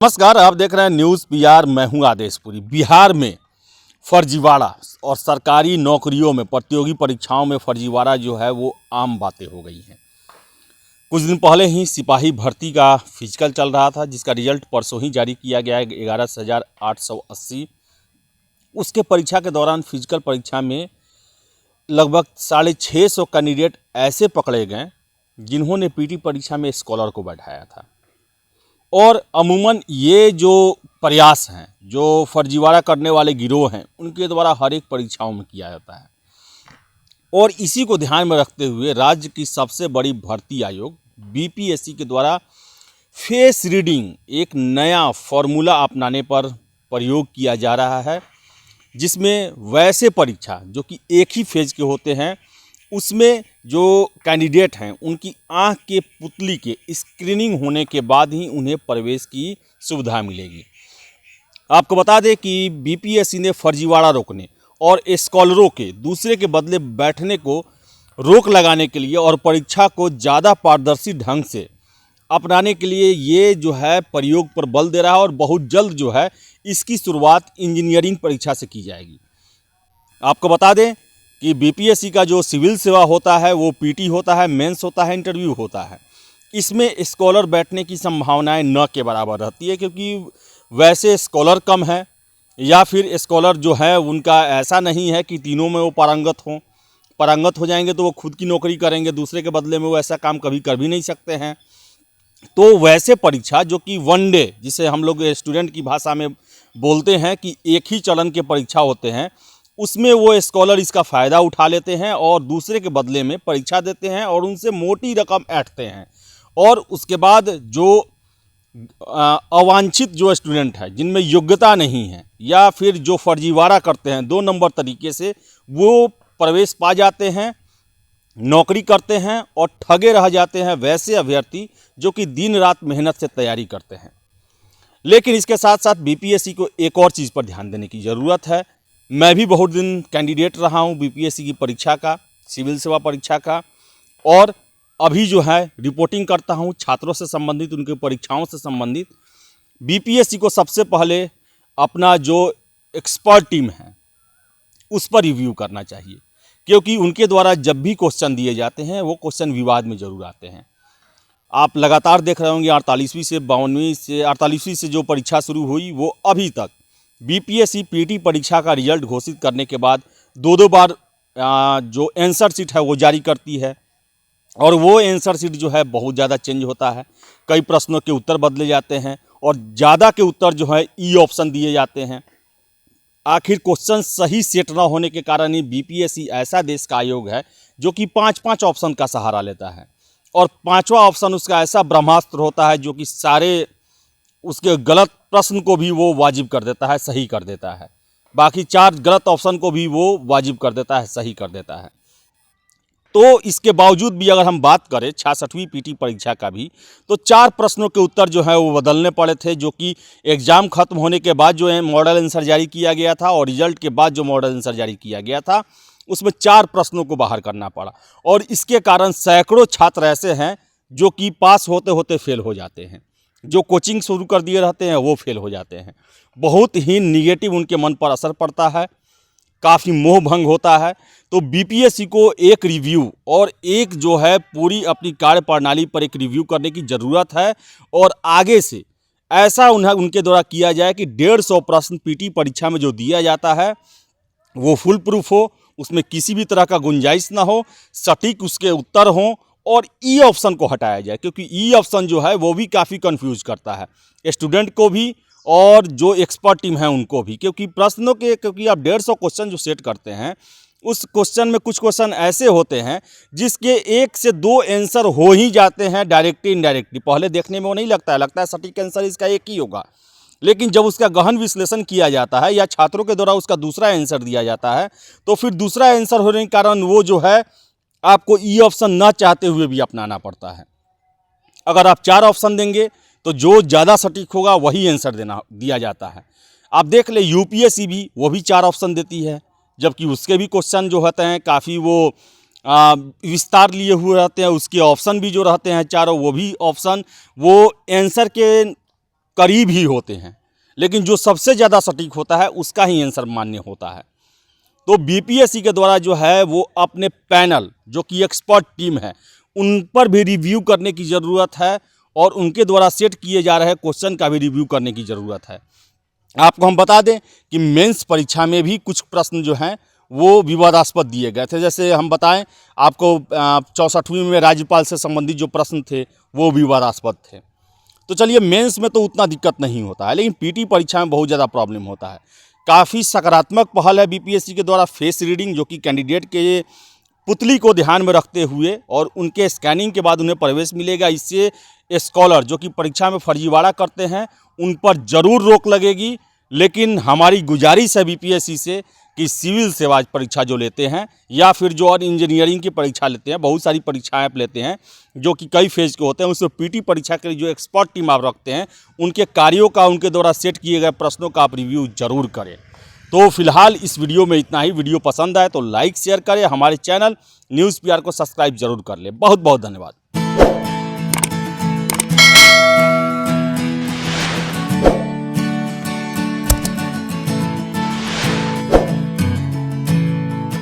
नमस्कार, आप देख रहे हैं न्यूज़ पीआर। मैं हूं आदेशपुरी। बिहार में फर्जीवाड़ा और सरकारी नौकरियों में प्रतियोगी परीक्षाओं में फर्जीवाड़ा जो है वो आम बातें हो गई हैं। कुछ दिन पहले ही सिपाही भर्ती का फिजिकल चल रहा था, जिसका रिजल्ट परसों ही जारी किया गया है। 11,880 उसके परीक्षा के दौरान फिजिकल परीक्षा में लगभग 650 कैंडिडेट ऐसे पकड़े गए जिन्होंने पीटी परीक्षा में स्कॉलर को बैठाया था। और अमूमन ये जो प्रयास हैं, जो फर्जीवाड़ा करने वाले गिरोह हैं, उनके द्वारा हर एक परीक्षाओं में किया जाता है। और इसी को ध्यान में रखते हुए राज्य की सबसे बड़ी भर्ती आयोग बीपीएससी के द्वारा फेस रीडिंग एक नया फॉर्मूला अपनाने पर प्रयोग किया जा रहा है, जिसमें वैसे परीक्षा जो कि एक ही फेज के होते हैं, उसमें जो कैंडिडेट हैं उनकी आंख के पुतली के स्क्रीनिंग होने के बाद ही उन्हें प्रवेश की सुविधा मिलेगी। आपको बता दें कि बीपीएससी ने फर्जीवाड़ा रोकने और स्कॉलरों के दूसरे के बदले बैठने को रोक लगाने के लिए और परीक्षा को ज़्यादा पारदर्शी ढंग से अपनाने के लिए ये जो है प्रयोग पर बल दे रहा है। और बहुत जल्द जो है इसकी शुरुआत इंजीनियरिंग परीक्षा से की जाएगी। आपको बता दें कि बीपीएससी का जो सिविल सेवा होता है वो पीटी होता है, मेंस होता है, इंटरव्यू होता है। इसमें स्कॉलर बैठने की संभावनाएं न के बराबर रहती है, क्योंकि वैसे स्कॉलर कम है या फिर स्कॉलर जो है उनका ऐसा नहीं है कि तीनों में वो पारंगत हो जाएंगे तो वो खुद की नौकरी करेंगे, दूसरे के बदले में वो ऐसा काम कभी कर भी नहीं सकते हैं। तो वैसे परीक्षा जो कि वन डे, जिसे हम लोग स्टूडेंट की भाषा में बोलते हैं कि एक ही चरण के परीक्षा होते हैं, उसमें वो स्कॉलर इसका फ़ायदा उठा लेते हैं और दूसरे के बदले में परीक्षा देते हैं और उनसे मोटी रकम ऐंठते हैं। और उसके बाद जो अवांछित जो स्टूडेंट है, जिनमें योग्यता नहीं है या फिर जो फर्जीवाड़ा करते हैं 2 नंबर तरीके से, वो प्रवेश पा जाते हैं, नौकरी करते हैं और ठगे रह जाते हैं वैसे अभ्यर्थी जो कि दिन रात मेहनत से तैयारी करते हैं। लेकिन इसके साथ साथ बीपीएससी को एक और चीज़ पर ध्यान देने की ज़रूरत है। मैं भी बहुत दिन कैंडिडेट रहा हूं बीपीएससी की परीक्षा का, सिविल सेवा परीक्षा का, और अभी जो है रिपोर्टिंग करता हूं छात्रों से संबंधित, उनके परीक्षाओं से संबंधित। बीपीएससी को सबसे पहले अपना जो एक्सपर्ट टीम है उस पर रिव्यू करना चाहिए, क्योंकि उनके द्वारा जब भी क्वेश्चन दिए जाते हैं वो क्वेश्चन विवाद में ज़रूर आते हैं। आप लगातार देख रहे होंगे 48वीं से जो परीक्षा शुरू हुई, वो अभी तक बीपीएससी पीटी परीक्षा का रिजल्ट घोषित करने के बाद 2 बार जो आंसर शीट है वो जारी करती है। और वो आंसर शीट जो है बहुत ज़्यादा चेंज होता है, कई प्रश्नों के उत्तर बदले जाते हैं और ज़्यादा के उत्तर जो है ई ऑप्शन दिए जाते हैं। आखिर क्वेश्चन सही सेट न होने के कारण ही बीपीएससी ऐसा देश का आयोग है जो कि 5-5 ऑप्शन का सहारा लेता है, और 5वां ऑप्शन उसका ऐसा ब्रह्मास्त्र होता है जो कि सारे उसके गलत प्रश्न को भी वो वाजिब कर देता है, सही कर देता है। बाकी 4 गलत ऑप्शन को भी वो वाजिब कर देता है, सही कर देता है। तो इसके बावजूद भी अगर हम बात करें 66वीं पीटी परीक्षा का भी, तो 4 प्रश्नों के उत्तर जो है वो बदलने पड़े थे, जो कि एग्ज़ाम खत्म होने के बाद जो है मॉडल आंसर जारी किया गया था और रिजल्ट के बाद जो मॉडल आंसर जारी किया गया था उसमें 4 प्रश्नों को बाहर करना पड़ा। और इसके कारण सैकड़ों छात्र ऐसे हैं जो कि पास होते होते फेल हो जाते हैं, जो कोचिंग शुरू कर दिए रहते हैं वो फेल हो जाते हैं। बहुत ही निगेटिव उनके मन पर असर पड़ता है, काफ़ी मोह भंग होता है। तो बीपीएससी को एक रिव्यू और एक जो है पूरी अपनी कार्यप्रणाली पर एक रिव्यू करने की ज़रूरत है, और आगे से ऐसा उनके द्वारा किया जाए कि 150 प्रश्न पीटी परीक्षा में जो दिया जाता है वो फुल प्रूफ हो, उसमें किसी भी तरह का गुंजाइश ना हो, सटीक उसके उत्तर हों, और ई ऑप्शन को हटाया जाए, क्योंकि ई ऑप्शन जो है वो भी काफ़ी कंफ्यूज करता है स्टूडेंट को भी और जो एक्सपर्ट टीम है उनको भी। क्योंकि आप 150 क्वेश्चन जो सेट करते हैं, उस क्वेश्चन में कुछ क्वेश्चन ऐसे होते हैं जिसके 1 से 2 आंसर हो ही जाते हैं डायरेक्टली इनडायरेक्टली। पहले देखने में वो नहीं लगता है सटीक आंसर इसका एक ही होगा, लेकिन जब उसका गहन विश्लेषण किया जाता है या छात्रों के द्वारा उसका दूसरा आंसर दिया जाता है, तो फिर दूसरा आंसर होने के कारण वो जो है आपको ई ऑप्शन ना चाहते हुए भी अपनाना पड़ता है। अगर आप 4 ऑप्शन देंगे तो जो ज़्यादा सटीक होगा वही आंसर दिया जाता है। आप देख ले यूपीएससी भी वो भी 4 ऑप्शन देती है, जबकि उसके भी क्वेश्चन जो होते हैं काफ़ी वो विस्तार लिए हुए रहते हैं। उसके ऑप्शन भी जो रहते हैं चारों, वो भी ऑप्शन वो आंसर के करीब ही होते हैं, लेकिन जो सबसे ज़्यादा सटीक होता है उसका ही आंसर मान्य होता है। तो बीपीएससी के द्वारा जो है वो अपने पैनल, जो कि एक्सपर्ट टीम है, उन पर भी रिव्यू करने की ज़रूरत है और उनके द्वारा सेट किए जा रहे क्वेश्चन का भी रिव्यू करने की ज़रूरत है। आपको हम बता दें कि मेंस परीक्षा में भी कुछ प्रश्न जो हैं वो विवादास्पद दिए गए थे। जैसे हम बताएं आपको 64वीं में राज्यपाल से संबंधित जो प्रश्न थे वो विवादास्पद थे। तो चलिए, मेंस में तो उतना दिक्कत नहीं होता है, लेकिन पीटी परीक्षा में बहुत ज़्यादा प्रॉब्लम होता है। काफ़ी सकारात्मक पहल है बीपीएससी के द्वारा फेस रीडिंग, जो कि कैंडिडेट के पुतली को ध्यान में रखते हुए और उनके स्कैनिंग के बाद उन्हें प्रवेश मिलेगा। इससे स्कॉलर जो कि परीक्षा में फर्जीवाड़ा करते हैं उन पर ज़रूर रोक लगेगी। लेकिन हमारी गुजारिश है बीपीएससी से कि सिविल सेवा परीक्षा जो लेते हैं या फिर जो और इंजीनियरिंग की परीक्षा लेते हैं, बहुत सारी परीक्षाएं आप लेते हैं जो कि कई फेज के होते हैं, उसमें पीटी परीक्षा के लिए जो एक्सपर्ट टीम आप रखते हैं उनके कार्यों का, उनके द्वारा सेट किए गए प्रश्नों का आप रिव्यू जरूर करें। तो फिलहाल इस वीडियो में इतना ही। वीडियो पसंद आए तो लाइक शेयर करें, हमारे चैनल न्यूज़ पीआर को सब्सक्राइब जरूर कर लें। बहुत बहुत धन्यवाद।